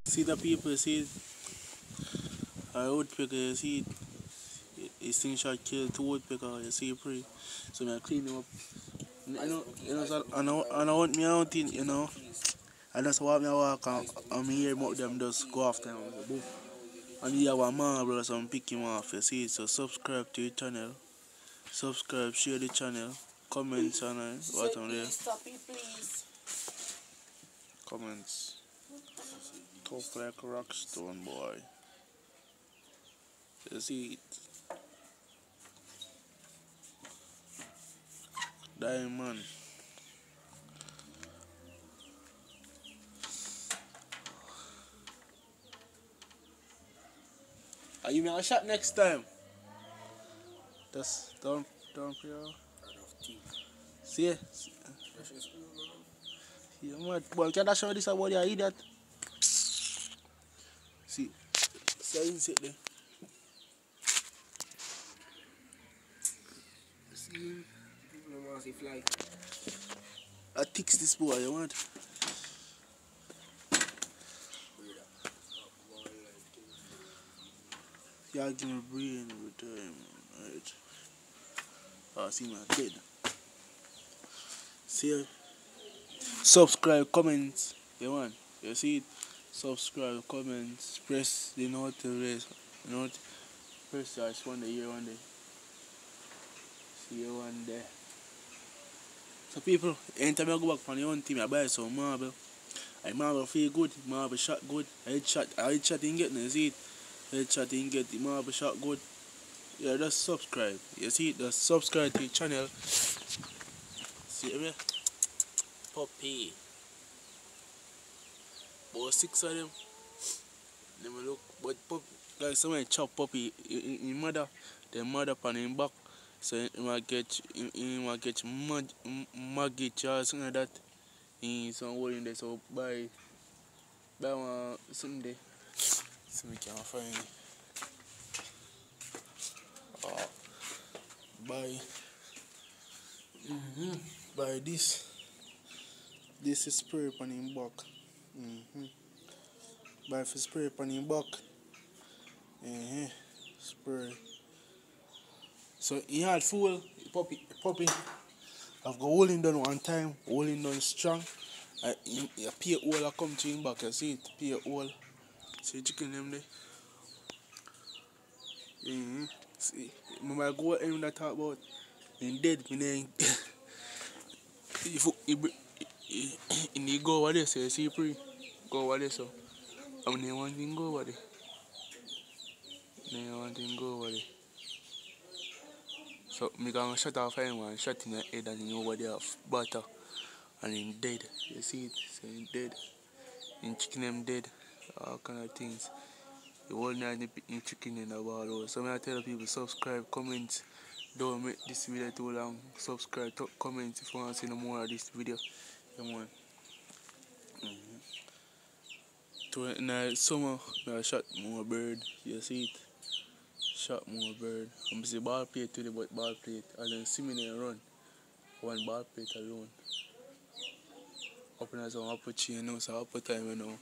See the people, see a woodpecker, you see it slingshot kill two woodpecker, you see pre. So I clean them up. So, and I want me out in, I just walk me walk and me hear about them just go after them. And you have a marble so I'm pick him off, you see. So subscribe to your channel. Subscribe, share the channel, comments on what on there. Comments. Tough like a rock stone boy. You see it. Diamond. Are you make a shot next time? That's don't play. See? See, man, boy, can I show this about you idiot? See, insect there. See, no more see fly. I fix this boy, you want? Yeah, give me brain every time, right? Oh, see my dead. See, subscribe, comments, you want? You see it? Subscribe, comments, press the notification, press the one day, here one day. See you one day. So people, anytime I go back from the own team, I buy some marble. I marble feel good, marble shot good. I headshot in get, you see it? Headshot in get, the marble shot good. Yeah, just subscribe. You see it? Just subscribe to the channel. See me? Puppy. About 6 of them. Let me look. But puppy, like someone chop puppy in mother, the mother pan him back. So he might get maggot or something like that. In some hole in there, so buy one something there. So we can find it. Buy this. This is spray upon him back. Buy for spray upon him back. Spray. So he had full puppy. I've got holding done one time, holding done strong. A pay hole I come to him back, you see it, pay hole. See chicken them there. See, remember I go him that talk about in dead, if he go over there, so you see pre, go over there so. I mean, want him go over there. Want him go over there. So me gonna shut off him and shot in the head and he over there of butter and him dead. You see it? So him dead. Him chicken him dead. All kind of things. The whole night him chicken in the ball. So I tell people subscribe, comment. Don't make this video too long. Subscribe, comment if you want to see no more of this video. Come on. In the summer, I shot more bird. You see it? Shot more bird. I'm see ball plate today, but ball plate. And then see me there run. One ball plate alone. Up in some apple chain now, so apple time now.